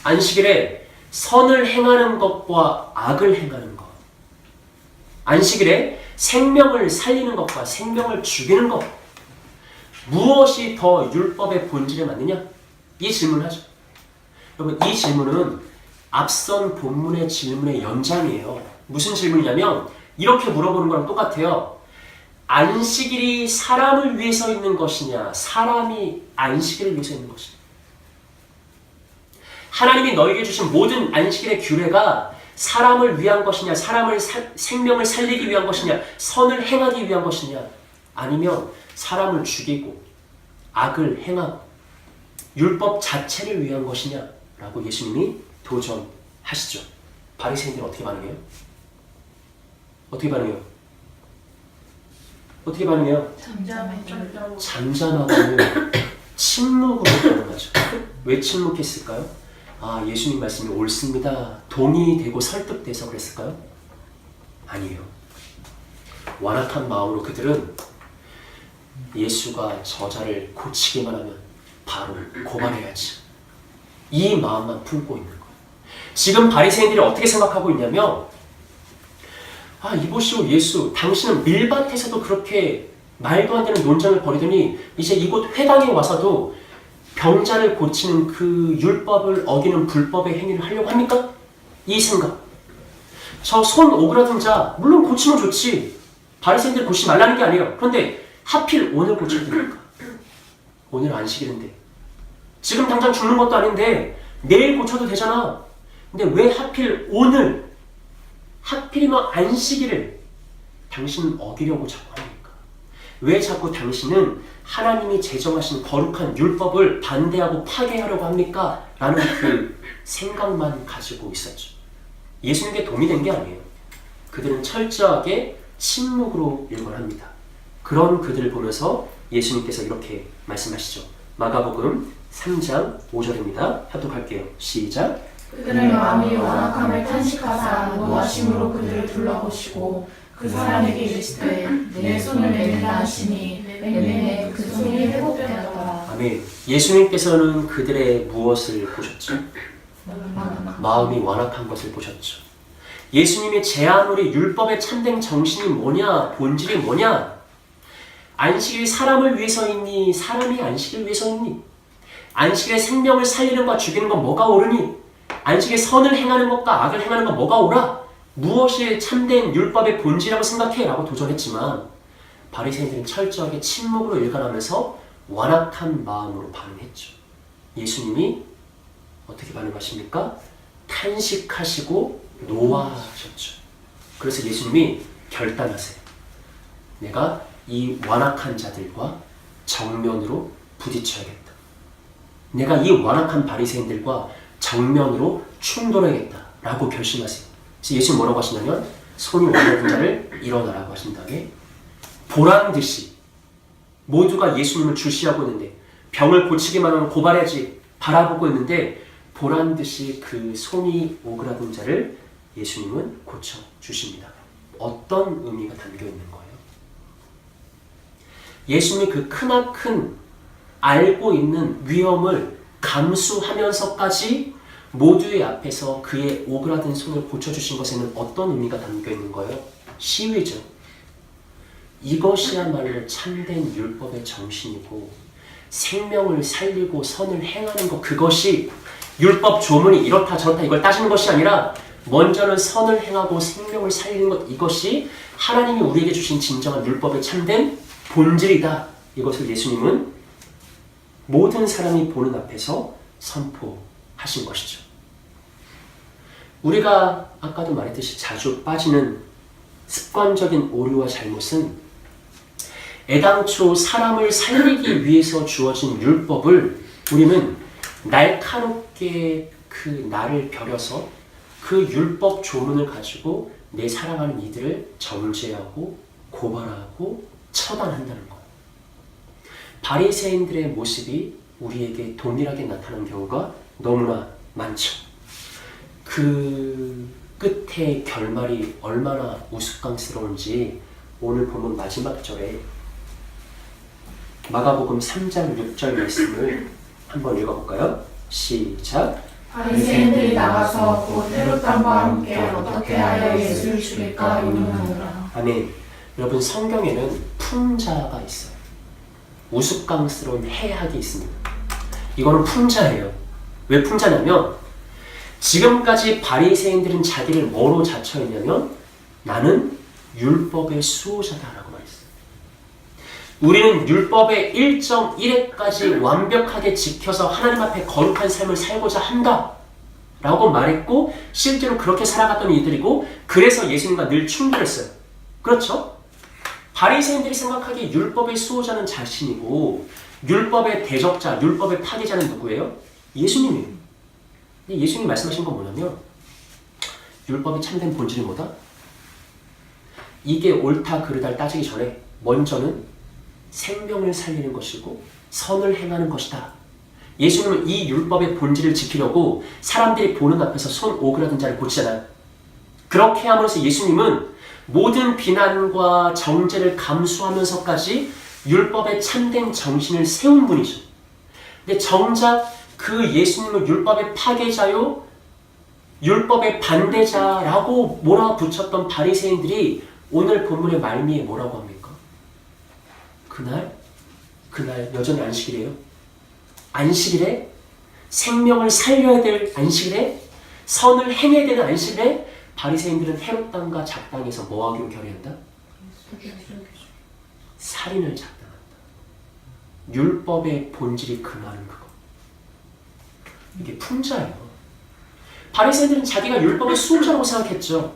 안식일에 선을 행하는 것과 악을 행하는 것, 안식일에 생명을 살리는 것과 생명을 죽이는 것, 무엇이 더 율법의 본질에 맞느냐? 이 질문을 하죠. 여러분, 이 질문은 앞선 본문의 질문의 연장이에요. 무슨 질문이냐면 이렇게 물어보는 거랑 똑같아요. 안식일이 사람을 위해서 있는 것이냐, 사람이 안식일을 위해서 있는 것이냐. 하나님이 너에게 주신 모든 안식일의 규례가 사람을 위한 것이냐, 생명을 살리기 위한 것이냐, 선을 행하기 위한 것이냐, 아니면 사람을 죽이고 악을 행하고 율법 자체를 위한 것이냐 라고 예수님이 도전하시죠. 바리새인들은 어떻게 반응해요? 어떻게 반응해요? 어떻게 반응해요? 잠잠하고 침묵으로 반응하죠. 왜 침묵했을까요? 아, 예수님 말씀이 옳습니다. 동의되고 설득돼서 그랬을까요? 아니에요. 완악한 마음으로 그들은 예수가 저자를 고치기만 하면 바로 고발해야지. 이 마음만 품고 있는 거예요. 지금 바리새인들이 어떻게 생각하고 있냐면 아, 이보시오 예수, 당신은 밀밭에서도 그렇게 말도 안 되는 논쟁을 벌이더니 이제 이곳 회당에 와서도 병자를 고치는 그 율법을 어기는 불법의 행위를 하려고 합니까? 이 생각. 저 손 오그라든 자 물론 고치면 좋지. 바리새인들 고치지 말라는 게 아니에요. 그런데 하필 오늘 고쳐야 됩니까? 오늘 안식일인데 지금 당장 죽는 것도 아닌데 내일 고쳐도 되잖아. 근데 왜 하필 오늘 하필이면 안식일을 당신은 어기려고 자꾸 합니까? 왜 자꾸 당신은 하나님이 제정하신 거룩한 율법을 반대하고 파괴하려고 합니까? 라는 그 생각만 가지고 있었죠. 예수님께 도움이 된 게 아니에요. 그들은 철저하게 침묵으로 일관합니다. 그런 그들을 보면서 예수님께서 이렇게 말씀하시죠. 마가복음 3장 5절입니다. 합독할게요. 시작. 그들의 마음이 완악함을 탄식하사 노하심으로 그들을 둘러보시고 그 사람에게 이르시되 내 손을 내밀라 하시니 내내 그 손이 회복되었더라. 아멘. 예수님께서는 그들의 무엇을 보셨죠? 마음이 완악한 것을 보셨죠. 예수님이 제안으로 율법의 참된 정신이 뭐냐, 본질이 뭐냐? 안식일 사람을 위해서이니 사람이 안식을 위해서이니? 안식일에 생명을 살리는 것과 죽이는 건 뭐가 옳으니? 안식일에 선을 행하는 것과 악을 행하는 건 뭐가 옳아? 무엇이 참된 율법의 본질이라고 생각해? 라고 도전했지만 바리새인들은 철저하게 침묵으로 일관하면서 완악한 마음으로 반응했죠. 예수님이 어떻게 반응하십니까? 탄식하시고 노하셨죠. 그래서 예수님이 결단하세요. 내가 이 완악한 자들과 정면으로 부딪혀야겠다. 내가 이 완악한 바리새인들과 정면으로 충돌해야겠다 라고 결심하세요. 그래서 예수님 뭐라고 하시냐면 손이 완악한 자를 일어나라고 하신 다음에 보란듯이 모두가 예수님을 주시하고 있는데 병을 고치기만 하면 고발해야지 바라보고 있는데 보란듯이 그 손이 오그라든 자를 예수님은 고쳐주십니다. 어떤 의미가 담겨 있는 거예요? 예수님이 그 크나큰 알고 있는 위험을 감수하면서까지 모두의 앞에서 그의 오그라든 손을 고쳐주신 것에는 어떤 의미가 담겨 있는 거예요? 시위죠. 이것이야말로 참된 율법의 정신이고 생명을 살리고 선을 행하는 것, 그것이 율법 조문이 이렇다 저렇다 이걸 따지는 것이 아니라 먼저는 선을 행하고 생명을 살리는 것, 이것이 하나님이 우리에게 주신 진정한 율법의 참된 본질이다. 이것을 예수님은 모든 사람이 보는 앞에서 선포하신 것이죠. 우리가 아까도 말했듯이 자주 빠지는 습관적인 오류와 잘못은 애당초 사람을 살리기 위해서 주어진 율법을 우리는 날카롭게 그 나를 벼려서 그 율법 조문을 가지고 내 살아가는 이들을 정죄하고 고발하고 처단한다는 것. 바리새인들의 모습이 우리에게 동일하게 나타나는 경우가 너무나 많죠. 그 끝의 결말이 얼마나 우스꽝스러운지 오늘 본문 마지막 절에 마가복음 3장 6절 말씀을 한번 읽어볼까요? 시작. 바리새인들이 나가서 곧 헤롯 왕과 함께 어떻게 하여 예수를 죽일까 의논하더라. 아멘. 여러분, 성경에는 풍자가 있어요. 우스꽝스러운 해악이 있습니다. 이거는 풍자예요. 왜 풍자냐면 지금까지 바리새인들은 자기를 뭐로 자처했냐면 나는 율법의 수호자다라고 말했어요. 우리는 율법의 1.1회까지 완벽하게 지켜서 하나님 앞에 거룩한 삶을 살고자 한다 라고 말했고 실제로 그렇게 살아갔던 이들이고 그래서 예수님과 늘 충돌했어요. 그렇죠? 바리새인들이 생각하기에 율법의 수호자는 자신이고 율법의 대적자, 율법의 파괴자는 누구예요? 예수님이에요. 근데 예수님이 말씀하신 건 뭐냐면 율법의 참된 본질이 뭐다? 이게 옳다 그르다를 따지기 전에 먼저는 생명을 살리는 것이고 선을 행하는 것이다. 예수님은 이 율법의 본질을 지키려고 사람들이 보는 앞에서 손 오그라든 자를 고치잖아요. 그렇게 함으로써 예수님은 모든 비난과 정죄를 감수하면서까지 율법의 참된 정신을 세운 분이죠. 근데 정작 그 예수님을 율법의 파괴자요, 율법의 반대자라고 몰아붙였던 바리새인들이 오늘 본문의 말미에 뭐라고 합니까? 그날 여전히 안식일이에요. 안식일에 생명을 살려야 될 안식일에 선을 행해야 되는 안식일에 바리새인들은 헤롯 땅과 작당에서 뭐하기로 결의한다? 살인을 작당한다. 율법의 본질이 그 말은 그거. 이게 풍자예요. 바리새인들은 자기가 율법의 수호자라고 생각했죠.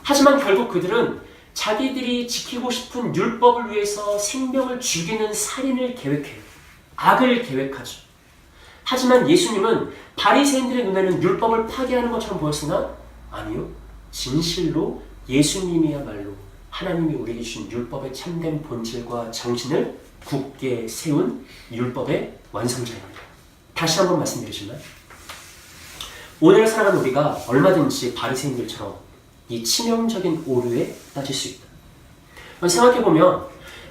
하지만 결국 그들은 자기들이 지키고 싶은 율법을 위해서 생명을 죽이는 살인을 계획해요. 악을 계획하죠. 하지만 예수님은 바리새인들의 눈에는 율법을 파괴하는 것처럼 보였으나 아니요. 진실로 예수님이야말로 하나님이 우리에게 주신 율법의 참된 본질과 정신을 굳게 세운 율법의 완성자입니다. 다시 한번 말씀드리지만 오늘 살아가는 우리가 얼마든지 바리새인들처럼 이 치명적인 오류에 빠질 수 있다. 생각해보면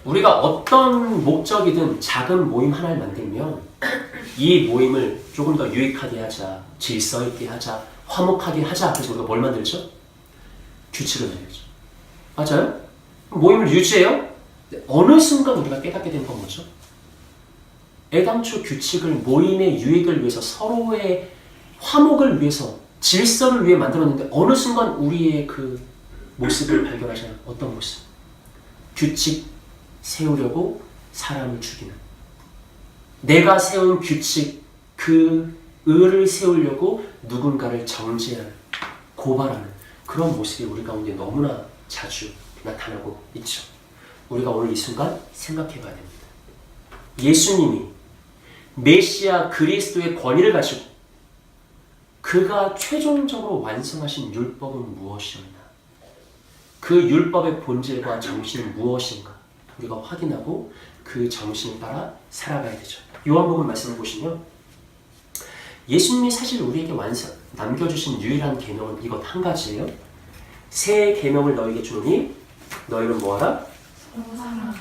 우리가 어떤 목적이든 작은 모임 하나를 만들면 이 모임을 조금 더 유익하게 하자, 질서 있게 하자, 화목하게 하자. 그래서 우리가 뭘 만들죠? 규칙을 만들죠. 맞아요? 모임을 유지해요? 어느 순간 우리가 깨닫게 된 건 뭐죠? 애당초 규칙을 모임의 유익을 위해서, 서로의 화목을 위해서, 질서를 위해 만들었는데 어느 순간 우리의 그 모습을 발견하잖아요. 어떤 모습? 규칙 세우려고 사람을 죽이는, 내가 세운 규칙, 그 의를 세우려고 누군가를 정죄하는, 고발하는 그런 모습이 우리 가운데 너무나 자주 나타나고 있죠. 우리가 오늘 이 순간 생각해 봐야 됩니다. 예수님이 메시아 그리스도의 권위를 가지고 그가 최종적으로 완성하신 율법은 무엇이었나? 그 율법의 본질과 정신은 무엇인가? 우리가 확인하고 그 정신을 따라 살아가야 되죠. 요한복음 말씀을 보시면 예수님이 사실 우리에게 남겨주신 유일한 계명은 이것 한 가지예요. 새 계명을 너희에게 주노니 너희는 뭐하라?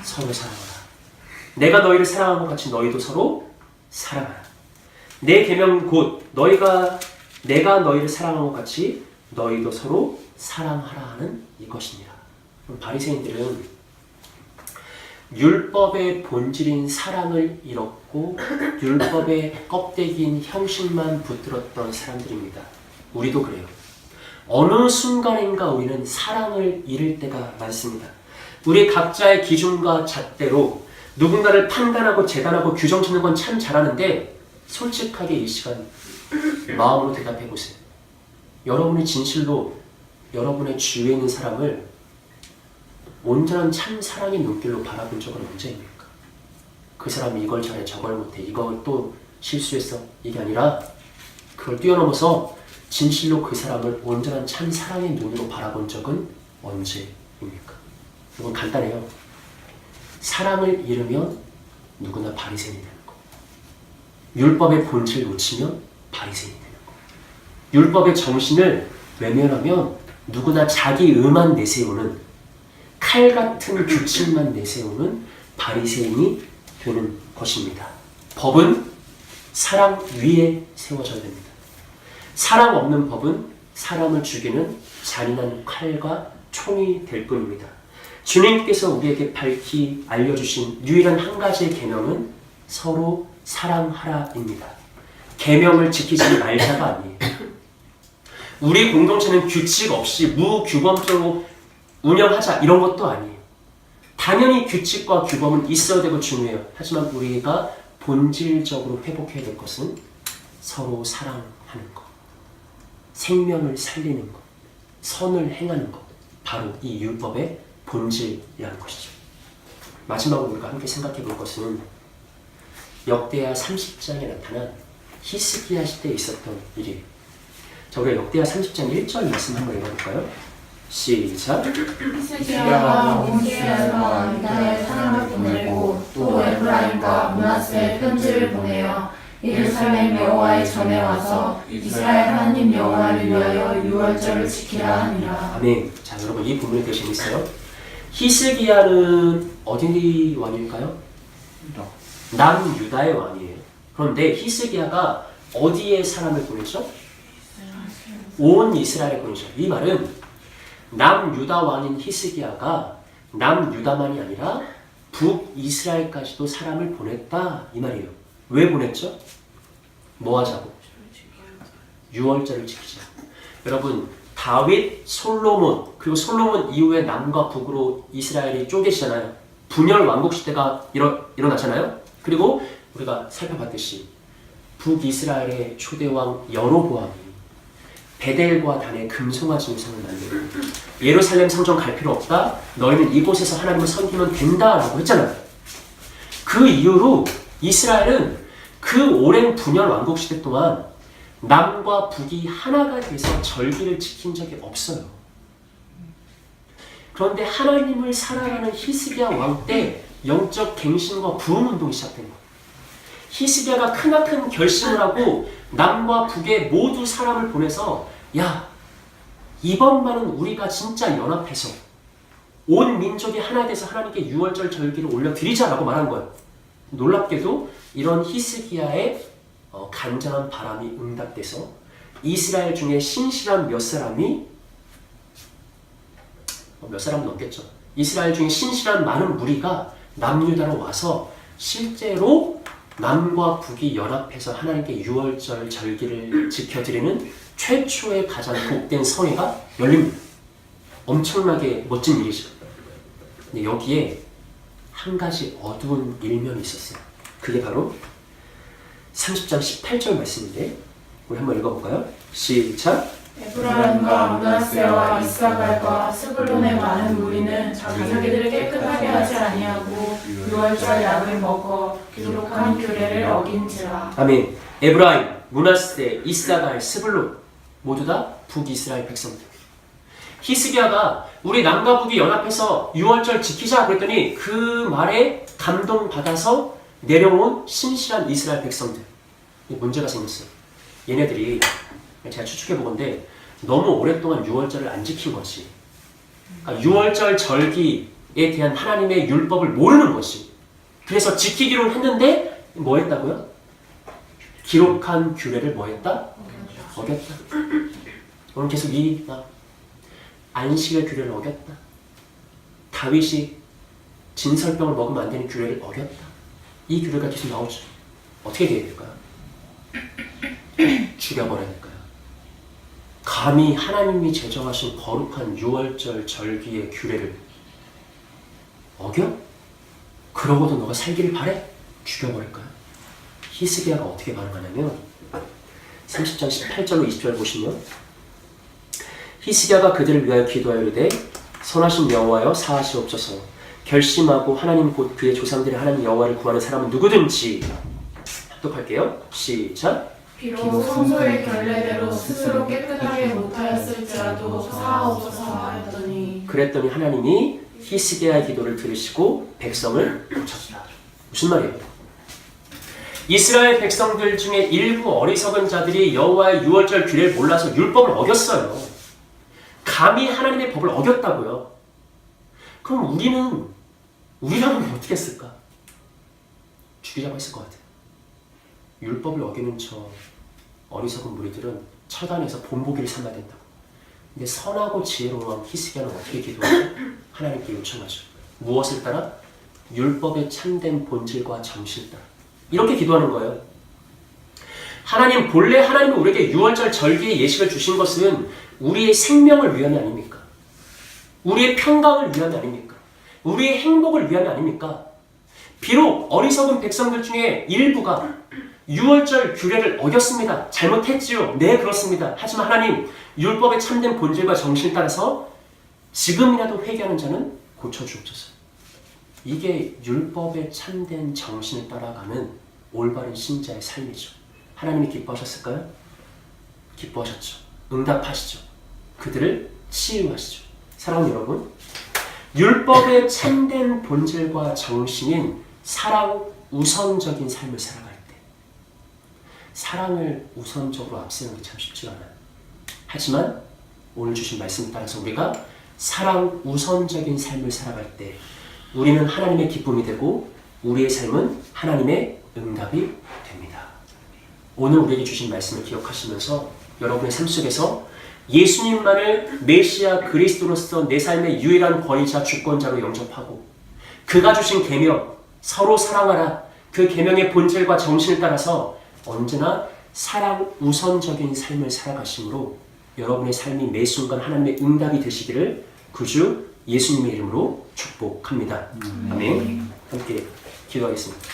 서로 사랑하라. 내가 너희를 사랑한 것 같이 너희도 서로 사랑하라. 내 계명은 곧 내가 너희를 사랑한 것 같이 너희도 서로 사랑하라 하는 이것이니라. 바리새인들은 율법의 본질인 사랑을 잃었고 율법의 껍데기인 형식만 붙들었던 사람들입니다. 우리도 그래요. 어느 순간인가 우리는 사랑을 잃을 때가 많습니다. 우리 각자의 기준과 잣대로 누군가를 판단하고 재단하고 규정 짓는 건 참 잘하는데 솔직하게 이 시간 마음으로 대답해 보세요. 여러분이 진실로 여러분의 주위에 있는 사람을 온전한 참 사랑의 눈길로 바라본 적은 언제입니까? 그 사람이 이걸 잘해 저걸 못해 이걸 또 실수했어 이게 아니라 그걸 뛰어넘어서 진실로 그 사람을 온전한 참 사랑의 눈으로 바라본 적은 언제입니까? 이건 간단해요. 사랑을 잃으면 누구나 바리새인이 되는 거. 율법의 본질을 놓치면 바리새인이 되는 거. 율법의 정신을 외면하면 누구나 자기 의만 내세우는, 칼 같은 규칙만 내세우는 바리새인이 되는 것입니다. 법은 사랑 위에 세워져야 됩니다. 사랑 없는 법은 사람을 죽이는 잔인한 칼과 총이 될 뿐입니다. 주님께서 우리에게 밝히 알려주신 유일한 한 가지의 계명은 서로 사랑하라입니다. 계명을 지키지 말자가 아니에요. 우리 공동체는 규칙 없이 무규범적으로 운영하자 이런 것도 아니에요. 당연히 규칙과 규범은 있어야 되고 중요해요. 하지만 우리가 본질적으로 회복해야 될 것은 서로 사랑하는 것, 생명을 살리는 것, 선을 행하는 것, 바로 이 율법의 본질이라는 것이죠. 마지막으로 우리가 함께 생각해 볼 것은 역대하 30장에 나타난 히스기야 시대에 있었던 일이에요. 자, 우리가 역대하 30장 1절 말씀 한번 읽어볼까요? 시작! 히스기야가 온 이스라엘과 유다에 사람을 보내고 또 에프라임과 므낫세에 편지를 보내어 예루살렘 여호와의 전에 와서 이스라엘 하나님 여호와를 위하여 유월절을 지키라 하니라. 아멘. 자, 여러분 이 부분이 되게 재밌어요. 히스기야는 어디 왕일까요? 남유다의 왕이에요. 그런데 히스기야가 어디에 사람을 보내죠? 온 이스라엘에 보내죠. 이 말은 남유다 왕인 히스기야가 남유다만이 아니라 북이스라엘까지도 사람을 보냈다 이 말이에요. 왜 보냈죠? 뭐 하자고? 유월절을 지키자. 여러분 다윗, 솔로몬, 그리고 솔로몬 이후에 남과 북으로 이스라엘이 쪼개지잖아요. 분열 왕국 시대가 일어나잖아요. 그리고 우리가 살펴봤듯이 북이스라엘의 초대왕 여로보암이 베델과 단의 금송아지 우상을 만들고 예루살렘 성전 갈 필요 없다. 너희는 이곳에서 하나님을 섬기면 된다라고 했잖아요. 그 이후로 이스라엘은 그 오랜 분열 왕국 시대 동안 남과 북이 하나가 돼서 절기를 지킨 적이 없어요. 그런데 하나님을 사랑하는 히스기야 왕 때 영적 갱신과 부흥 운동이 시작된 거예요. 히스기야가 크나큰 결심을 하고 남과 북에 모두 사람을 보내서 야, 이번만은 우리가 진짜 연합해서 온 민족이 하나 돼서 하나님께 유월절 절기를 올려드리자라고 말한 거예요. 놀랍게도 이런 히스기야의 간절한 바람이 응답돼서 이스라엘 중에 신실한 몇 사람은 넘겠죠. 이스라엘 중에 신실한 많은 무리가 남유다로 와서 실제로 남과 북이 연합해서 하나님께 유월절 절기를 지켜드리는 최초의 가장 복된 성회가 열립니다. 엄청나게 멋진 일이죠. 근데 여기에 한 가지 어두운 일면이 있었어요. 그게 바로 30장 18절 말씀인데 우리 한번 읽어볼까요? 시작! 에브라임과 므낫세와 이사갈과 스불론의 많은 무리는 자기들을 깨끗하게 하지 아니하고 유월절 약을 먹어 기록한 규례를 어긴지라. 아멘. 에브라임, 므낫세, 이사갈, 스불론 모두 다 북이스라엘 백성들. 히스기야가 우리 남과 북이 연합해서 유월절 지키자 그랬더니 그 말에 감동받아서 내려온 신실한 이스라엘 백성들. 문제가 생겼어요. 얘네들이 제가 추측해보건데 너무 오랫동안 유월절을 안 지킨 거지. 그러니까 유월절 절기에 대한 하나님의 율법을 모르는 거지. 그래서 지키기로 했는데 뭐 했다고요? 기록한 규례를 뭐 했다? 어겼다. 오늘 계속 안식의 규례를 어겼다. 다윗이 진설병을 먹으면 안 되는 규례를 어겼다. 이 규례가 계속 나오죠. 어떻게 돼야 될까요? 죽여버려야 될까요? 감히 하나님이 제정하신 거룩한 유월절 절기의 규례를 어겨? 그러고도 너가 살기를 바래? 죽여버릴까요? 히스기야가 어떻게 반응하냐면 30장 18절로 20절 보시면 히스기야가 그들을 위하여 기도하여 이르되 선하신 여호와여 사하시옵소서. 결심하고 하나님 곧 그의 조상들의 하나님 여호와를 구하는 사람은 누구든지. 합독할게요. 시작. 비록 성소의 결례대로 스스로 깨끗하게 못하였을지라도 사하옵소서 하였더니 그랬더니 하나님이 히스기야의 기도를 들으시고 백성을 고쳤다. 무슨 말이에요? 이스라엘 백성들 중에 일부 어리석은 자들이 여호와의 유월절 규례를 몰라서 율법을 어겼어요. 감히 하나님의 법을 어겼다고요. 그럼 우리라면 어떻게 했을까? 죽이자고 했을 것 같아요. 율법을 어기는 저 어리석은 무리들은 처단해서 본보기를 삼아야 된다고. 근데 선하고 지혜로운 히스기야는 어떻게 기도하죠? 하나님께 요청하죠. 무엇을 따라? 율법의 참된 본질과 정신을 따라. 이렇게 기도하는 거예요. 하나님, 본래 하나님이 우리에게 유월절 절기의 예식을 주신 것은 우리의 생명을 위함이 아닙니까? 우리의 평강을 위함이 아닙니까? 우리의 행복을 위함이 아닙니까? 비록 어리석은 백성들 중에 일부가 유월절 규례를 어겼습니다. 잘못했지요. 네, 그렇습니다. 하지만 하나님, 율법의 참된 본질과 정신을 따라서 지금이라도 회개하는 자는 고쳐주옵소서. 이게 율법의 참된 정신을 따라가는 올바른 신자의 삶이죠. 하나님이 기뻐하셨을까요? 기뻐하셨죠. 응답하시죠. 그들을 치유하시죠. 사랑하는 여러분, 율법의 참된 본질과 정신인 사랑 우선적인 삶을 살아갈 때 사랑을 우선적으로 앞세우는 게 참 쉽지가 않아요. 하지만 오늘 주신 말씀에 따라서 우리가 사랑 우선적인 삶을 살아갈 때 우리는 하나님의 기쁨이 되고 우리의 삶은 하나님의 응답이 됩니다. 오늘 우리에게 주신 말씀을 기억하시면서 여러분의 삶 속에서 예수님만을 메시아 그리스도로서 내 삶의 유일한 권위자 주권자로 영접하고 그가 주신 계명 서로 사랑하라 그 계명의 본질과 정신을 따라서 언제나 사랑 우선적인 삶을 살아가심으로 여러분의 삶이 매 순간 하나님의 응답이 되시기를 구주 예수님의 이름으로 축복합니다. 아멘. 함께 기도하겠습니다.